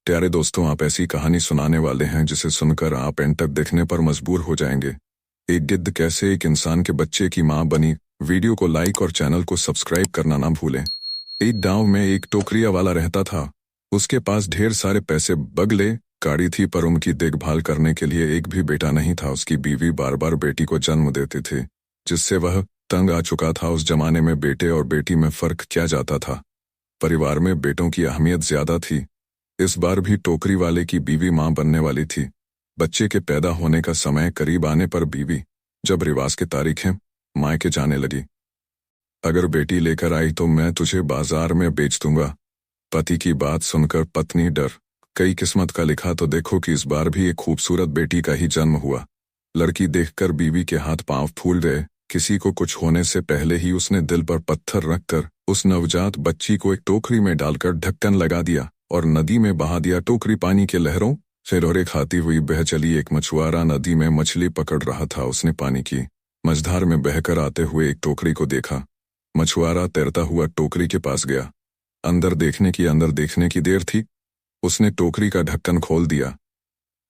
प्यारे दोस्तों, आप ऐसी कहानी सुनाने वाले हैं जिसे सुनकर आप एंड तक देखने पर मजबूर हो जाएंगे। एक गिद्ध कैसे एक इंसान के बच्चे की मां बनी। वीडियो को लाइक और चैनल को सब्सक्राइब करना ना भूलें। एक गांव में एक टोकरिया वाला रहता था। उसके पास ढेर सारे पैसे, बगले, गाड़ी थी, पर उनकी देखभाल करने के लिए एक भी बेटा नहीं था। उसकी बीवी बार बार बेटी को जन्म देती थी, जिससे वह तंग आ चुका था। उस जमाने में बेटे और बेटी में फर्क किया जाता था। परिवार में बेटों की अहमियत ज्यादा थी। इस बार भी टोकरी वाले की बीवी मां बनने वाली थी। बच्चे के पैदा होने का समय करीब आने पर बीवी, जब रिवाज की तारीखें, मायके जाने लगी। अगर बेटी लेकर आई तो मैं तुझे बाजार में बेच दूंगा। पति की बात सुनकर पत्नी डर कई। किस्मत का लिखा तो देखो कि इस बार भी एक खूबसूरत बेटी का ही जन्म हुआ। लड़की देखकर बीवी के हाथ पांव फूल गए। किसी को कुछ होने से पहले ही उसने दिल पर पत्थर रखकर उस नवजात बच्ची को एक टोकरी में डालकर ढक्कन लगा दिया और नदी में बहा दिया। टोकरी पानी के लहरों से रोरे खाती हुई बह चली। एक मछुआरा नदी में मछली पकड़ रहा था। उसने पानी की मझधार में बहकर आते हुए एक टोकरी को देखा। मछुआरा तैरता हुआ टोकरी के पास गया। अंदर देखने की देर थी। उसने टोकरी का ढक्कन खोल दिया।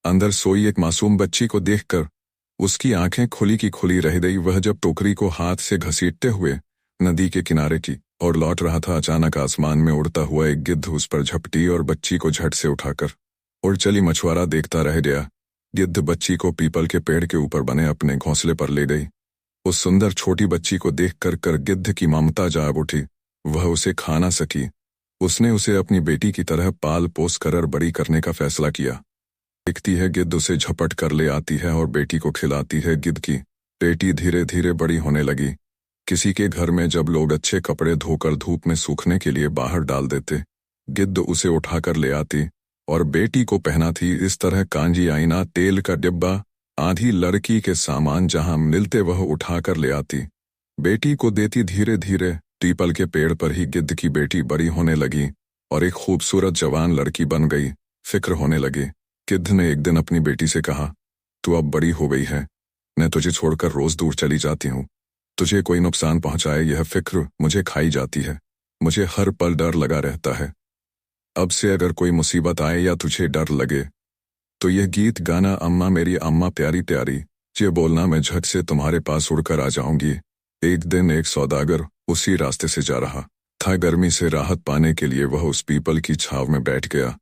अंदर सोई एक मासूम बच्ची को देखकर उसकी आंखें खुली की खुली रह गई। वह जब टोकरी को हाथ से घसीटते हुए नदी के किनारे की और लौट रहा था, अचानक आसमान में उड़ता हुआ एक गिद्ध उस पर झपटी और बच्ची को झट से उठाकर उड़ चली। मछुआरा देखता रह गया। गिद्ध बच्ची को पीपल के पेड़ के ऊपर बने अपने घोंसले पर ले गई। उस सुंदर छोटी बच्ची को देखकर गिद्ध की ममता जाग उठी। वह उसे खा ना सकी। उसने उसे अपनी बेटी की तरह पाल पोस कर बड़ी करने का फैसला किया। दिखती है, गिद्ध उसे झपट कर ले आती है और बेटी को खिलाती है। गिद्ध की बेटी धीरे धीरे बड़ी होने लगी। किसी के घर में जब लोग अच्छे कपड़े धोकर धूप में सूखने के लिए बाहर डाल देते, गिद्ध उसे उठाकर ले आती और बेटी को पहनाती। इस तरह कांजी, आईना, तेल का डिब्बा आधी लड़की के सामान जहां मिलते वह उठाकर ले आती, बेटी को देती। धीरे धीरे पीपल के पेड़ पर ही गिद्ध की बेटी बड़ी होने लगी और एक खूबसूरत जवान लड़की बन गई। फिक्र होने लगी। गिद्ध ने एक दिन अपनी बेटी से कहा, तू अब बड़ी हो गई है, मैं तुझे छोड़कर रोज दूर चली जाती हूँ। तुझे कोई नुकसान पहुंचाए यह फिक्र मुझे खाई जाती है। मुझे हर पल डर लगा रहता है। अब से अगर कोई मुसीबत आए या तुझे डर लगे तो यह गीत गाना, अम्मा मेरी अम्मा प्यारी प्यारी, ये बोलना, मैं झट से तुम्हारे पास उड़कर आ जाऊंगी। एक दिन एक सौदागर उसी रास्ते से जा रहा था। गर्मी से राहत पाने के लिए वह उस पीपल की छाव में बैठ गया।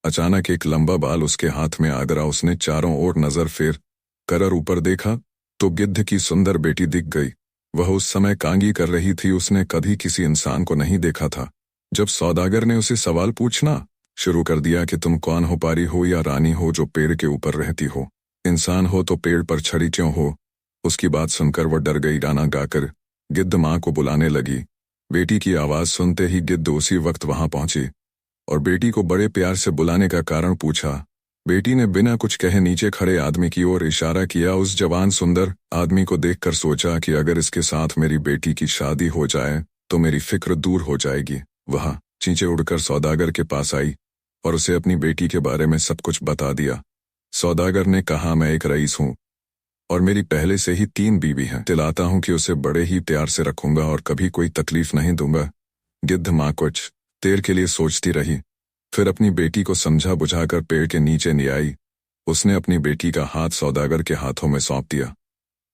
अचानक एक लंबा बाल उसके हाथ में आ गिरा। उसने चारों ओर नजर फेर कर ऊपर देखा तो गिद्ध की सुंदर बेटी दिख गई। वह उस समय कांगी कर रही थी। उसने कभी किसी इंसान को नहीं देखा था। जब सौदागर ने उसे सवाल पूछना शुरू कर दिया कि तुम कौन हो, पारी हो या रानी हो जो पेड़ के ऊपर रहती हो, इंसान हो तो पेड़ पर चढ़ी क्यों हो, उसकी बात सुनकर वह डर गई। गाना गाकर गिद्ध मां को बुलाने लगी। बेटी की आवाज सुनते ही गिद्ध उसी वक्त वहां पहुंची और बेटी को बड़े प्यार से बुलाने का कारण पूछा। बेटी ने बिना कुछ कहे नीचे खड़े आदमी की ओर इशारा किया। उस जवान सुंदर आदमी को देखकर सोचा कि अगर इसके साथ मेरी बेटी की शादी हो जाए तो मेरी फिक्र दूर हो जाएगी। वह चींचे उड़कर सौदागर के पास आई और उसे अपनी बेटी के बारे में सब कुछ बता दिया। सौदागर ने कहा, मैं एक रईस हूँ और मेरी पहले से ही 3 बीवी हैं। दिलाता हूँ कि उसे बड़े ही प्यार से रखूंगा और कभी कोई तकलीफ नहीं दूंगा। गिद्ध मां कुछ देर के लिए सोचती रही, फिर अपनी बेटी को समझा बुझाकर पेड़ के नीचे ले आई। उसने अपनी बेटी का हाथ सौदागर के हाथों में सौंप दिया।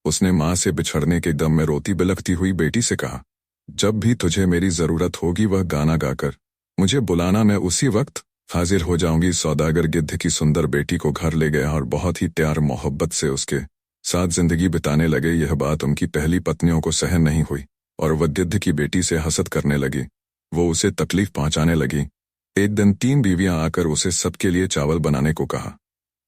उसने मां से बिछड़ने के दम में रोती बिलखती हुई बेटी से कहा, जब भी तुझे मेरी जरूरत होगी वह गाना गाकर मुझे बुलाना, मैं उसी वक्त हाजिर हो जाऊंगी। सौदागर गिद्ध की सुंदर बेटी को घर ले गया और बहुत ही प्यार मोहब्बत से उसके साथ जिंदगी बिताने लगे। यह बात उनकी पहली पत्नियों को सहन नहीं हुई और वह गिद्ध की बेटी से हसद करने लगी। वो उसे तकलीफ पहुंचाने लगी। एक दिन 3 बीवियां आकर उसे सबके लिए चावल बनाने को कहा।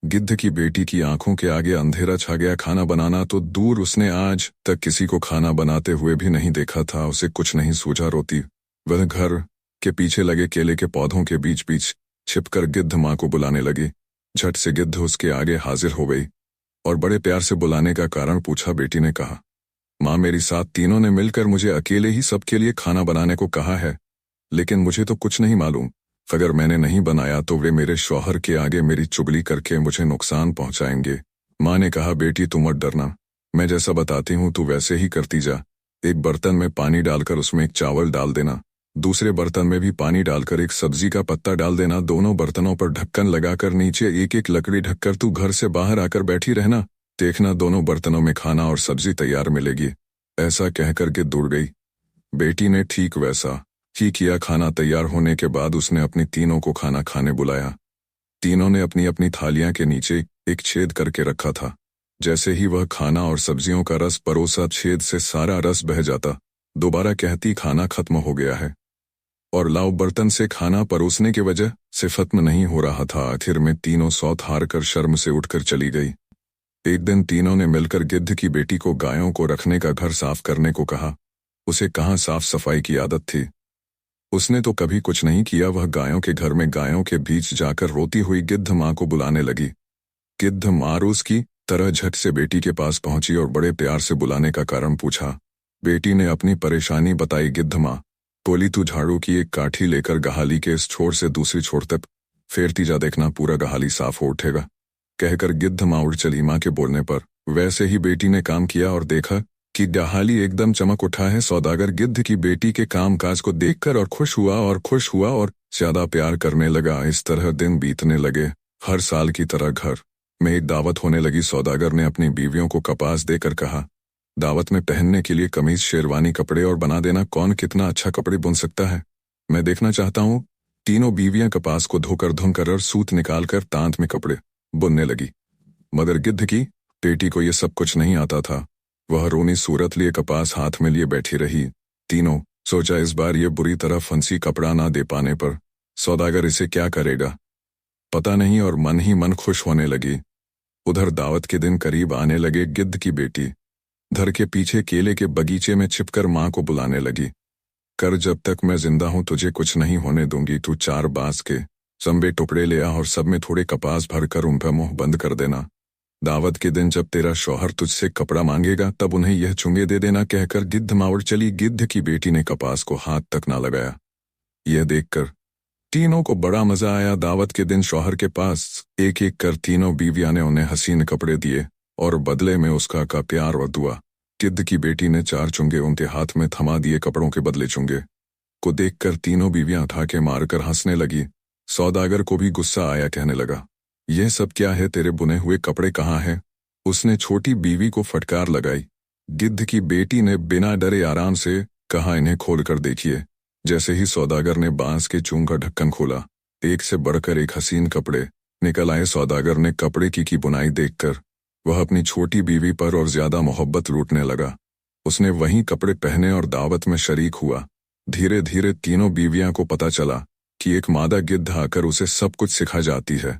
गिद्ध की बेटी की आंखों के आगे अंधेरा छा गया। खाना बनाना तो दूर, उसने आज तक किसी को खाना बनाते हुए भी नहीं देखा था। उसे कुछ नहीं सूझा। रोती वह घर के पीछे लगे केले के पौधों के बीच बीच छिपकर गिद्ध मां को बुलाने लगी। झट से गिद्ध उसके आगे हाजिर हो गई और बड़े प्यार से बुलाने का कारण पूछा। बेटी ने कहा, मां मेरी साथ तीनों ने मिलकर मुझे अकेले ही सबके लिए खाना बनाने को कहा है, लेकिन मुझे तो कुछ नहीं मालूम। अगर मैंने नहीं बनाया तो वे मेरे शौहर के आगे मेरी चुगली करके मुझे नुकसान पहुंचाएंगे। मां ने कहा, बेटी तुम मत डरना, मैं जैसा बताती हूँ तू वैसे ही करती जा। एक बर्तन में पानी डालकर उसमें एक चावल डाल देना। दूसरे बर्तन में भी पानी डालकर एक सब्जी का पत्ता डाल देना, दोनों बर्तनों पर ढक्कन लगाकर नीचे एक एक लकड़ी ढककर तू घर से बाहर आकर बैठी रहना, देखना दोनों बर्तनों में खाना और सब्जी तैयार मिलेगी। ऐसा कहकर गिद्ध उड़ गई। बेटी ने ठीक वैसा ही किया। खाना तैयार होने के बाद उसने अपनी तीनों को खाना खाने बुलाया। तीनों ने अपनी अपनी थालियां के नीचे एक छेद करके रखा था। जैसे ही वह खाना और सब्जियों का रस परोसा, छेद से सारा रस बह जाता। दोबारा कहती, खाना खत्म हो गया है। और लाओ बर्तन से खाना परोसने की वजह से खत्म नहीं हो रहा था। आखिर में तीनों सौत हार कर शर्म से उठकर चली गई। एक दिन तीनों ने मिलकर गिद्ध की बेटी को गायों को रखने का घर साफ करने को कहा। उसे कहाँ साफ सफाई की आदत थी, उसने तो कभी कुछ नहीं किया। वह गायों के घर में गायों के बीच जाकर रोती हुई गिद्ध माँ को बुलाने लगी। गिद्ध माँ रोज की तरह झट से बेटी के पास पहुंची और बड़े प्यार से बुलाने का कारण पूछा। बेटी ने अपनी परेशानी बताई। गिद्ध माँ बोली, तू झाड़ू की एक काठी लेकर गहाली के इस छोर से दूसरी छोर तक फेरती जा, देखना पूरा गहाली साफ हो उठेगा। कहकर गिद्ध माँ उड़ चली। माँ के बोलने पर वैसे ही बेटी ने काम किया और देखा कि गहाली एकदम चमक उठा है। सौदागर गिद्ध की बेटी के कामकाज को देखकर और खुश हुआ और ज्यादा प्यार करने लगा। इस तरह दिन बीतने लगे। हर साल की तरह घर में एक दावत होने लगी। सौदागर ने अपनी बीवियों को कपास देकर कहा, दावत में पहनने के लिए कमीज शेरवानी कपड़े और बना देना। कौन कितना अच्छा कपड़े बुन सकता है, मैं देखना चाहता हूँ। तीनों बीवियां कपास को धोकर धुनकर और सूत निकालकर तांत में कपड़े बुनने लगी। मगर गिद्ध की बेटी को यह सब कुछ नहीं आता था। वह रोनी सूरत लिए कपास हाथ में लिए बैठी रही। तीनों सोचा, इस बार ये बुरी तरह फंसी कपड़ा ना दे पाने पर सौदागर इसे क्या करेगा पता नहीं, और मन ही मन खुश होने लगी। उधर दावत के दिन करीब आने लगे। गिद्ध की बेटी घर के पीछे केले के बगीचे में छिपकर माँ को बुलाने लगी। कर, जब तक मैं जिंदा हूं तुझे कुछ नहीं होने दूंगी। तू 4 बांस के लंबे टुकड़े ले आ और सब में थोड़े कपास भरकर उन पर मुंह बंद कर देना। दावत के दिन जब तेरा शौहर तुझसे कपड़ा मांगेगा तब उन्हें यह चुंगे दे देना, कहकर गिद्ध माँ उड़ चली। गिद्ध की बेटी ने कपास को हाथ तक ना लगाया। यह देखकर तीनों को बड़ा मजा आया। दावत के दिन शौहर के पास एक एक कर तीनों बीवियां ने उन्हें हसीन कपड़े दिए और बदले में उसका का प्यार और दुआ। गिद्ध की बेटी ने 4 चुंगे उनके हाथ में थमा दिए। कपड़ों के बदले चुंगे को देखकर तीनों बीवियां उठा के मारकर हंसने लगी। सौदागर को भी गुस्सा आया, कहने लगा, यह सब क्या है, तेरे बुने हुए कपड़े कहाँ हैं? उसने छोटी बीवी को फटकार लगाई। गिद्ध की बेटी ने बिना डरे आराम से कहा, इन्हें खोलकर देखिए। जैसे ही सौदागर ने बांस के चूंग का ढक्कन खोला, एक से बढ़कर एक हसीन कपड़े निकल आए। सौदागर ने कपड़े की बुनाई देखकर वह अपनी छोटी बीवी पर और ज्यादा मोहब्बत लूटने लगा। उसने वहीं कपड़े पहने और दावत में शरीक हुआ। धीरे धीरे तीनों बीवियां को पता चला कि एक मादा गिद्ध आकर उसे सब कुछ सिखा जाती है।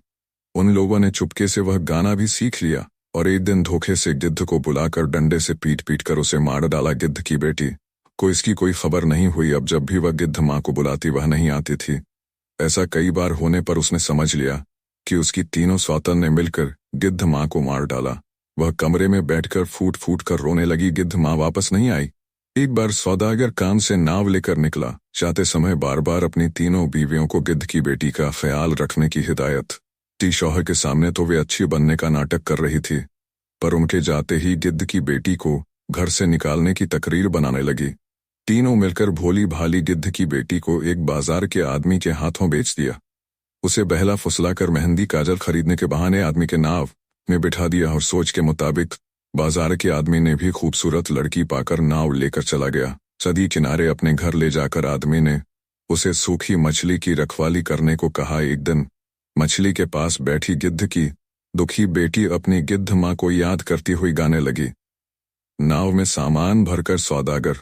उन लोगों ने चुपके से वह गाना भी सीख लिया और एक दिन धोखे से गिद्ध को बुलाकर डंडे से पीट पीट कर उसे मार डाला। गिद्ध की बेटी को इसकी कोई खबर नहीं हुई। अब जब भी वह गिद्ध माँ को बुलाती वह नहीं आती थी। ऐसा कई बार होने पर उसने समझ लिया कि उसकी तीनों सौतन ने मिलकर गिद्ध माँ को मार डाला। वह कमरे में बैठकर फूट फूट कर रोने लगी। गिद्ध माँ वापस नहीं आई। एक बार सौदागर काम से नाव लेकर निकला। जाते समय बार बार अपनी तीनों बीवियों को गिद्ध की बेटी का ख्याल रखने की हिदायत दी। शौहर के सामने तो वे अच्छी बनने का नाटक कर रही थी, पर उनके जाते ही गिद्ध की बेटी को घर से निकालने की तकरीर बनाने लगी। तीनों मिलकर भोली भाली गिद्ध की बेटी को एक बाजार के आदमी के हाथों बेच दिया। उसे बहला फुसलाकर मेहंदी काजल खरीदने के बहाने आदमी के नाव में बिठा दिया और सोच के मुताबिक बाजार के आदमी ने भी खूबसूरत लड़की पाकर नाव लेकर चला गया। सदी किनारे अपने घर ले जाकर आदमी ने उसे सूखी मछली की रखवाली करने को कहा। एक दिन मछली के पास बैठी गिद्ध की दुखी बेटी अपनी गिद्ध माँ को याद करती हुई गाने लगी। नाव में सामान भरकर सौदागर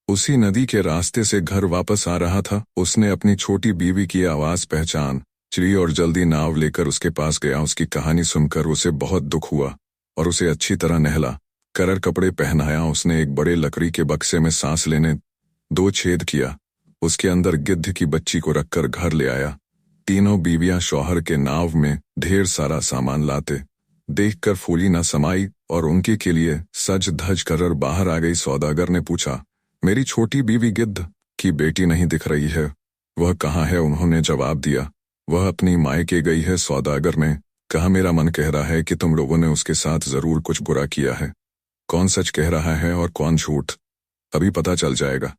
उसी नदी के रास्ते से घर वापस आ रहा था। उसने अपनी छोटी बीवी की आवाज पहचान चली और जल्दी नाव लेकर उसके पास गया। उसकी कहानी सुनकर उसे बहुत दुख हुआ और उसे अच्छी तरह नहला कर कपड़े पहनाया। उसने एक बड़े लकड़ी के बक्से में सांस लेने 2 छेद किया। उसके अंदर गिद्ध की बच्ची को रखकर घर ले आया। तीनों बीवियां शौहर के नाव में ढेर सारा सामान लाते देखकर फूली न समाई और उनके के लिए सज धज कर बाहर आ गई। सौदागर ने पूछा, मेरी छोटी बीवी गिद्ध की बेटी नहीं दिख रही है, वह कहाँ है? उन्होंने जवाब दिया, वह अपनी मायके गई है। सौदागर ने कहा, मेरा मन कह रहा है कि तुम लोगों ने उसके साथ जरूर कुछ बुरा किया है। कौन सच कह रहा है और कौन झूठ, अभी पता चल जाएगा।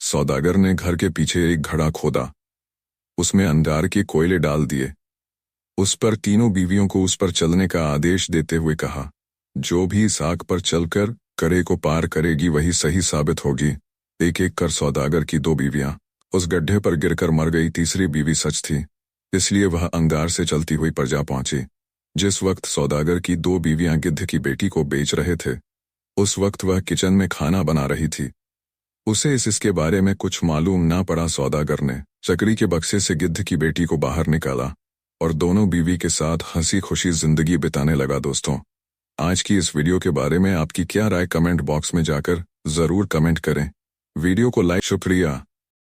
सौदागर ने घर के पीछे एक घड़ा खोदा, उसमें अंगार के कोयले डाल दिए, उस पर तीनों बीवियों को उस पर चलने का आदेश देते हुए कहा, जो भी इस आग पर चलकर करे को पार करेगी वही सही साबित होगी। एक एक कर सौदागर की दो बीवियां उस गड्ढे पर गिरकर मर गई। तीसरी बीवी सच थी, इसलिए वह अंगार से चलती हुई पर जा पहुंची। जिस वक्त सौदागर की दो बीवियां गिद्ध की बेटी को बेच रहे थे, उस वक्त वह किचन में खाना बना रही थी। उसे इसके बारे में कुछ मालूम ना पड़ा। सौदागर ने चकरी के बक्से से गिद्ध की बेटी को बाहर निकाला और दोनों बीवी के साथ हंसी खुशी जिंदगी बिताने लगा। दोस्तों, आज की इस वीडियो के बारे में आपकी क्या राय, कमेंट बॉक्स में जाकर जरूर कमेंट करें। वीडियो को लाइक। शुक्रिया।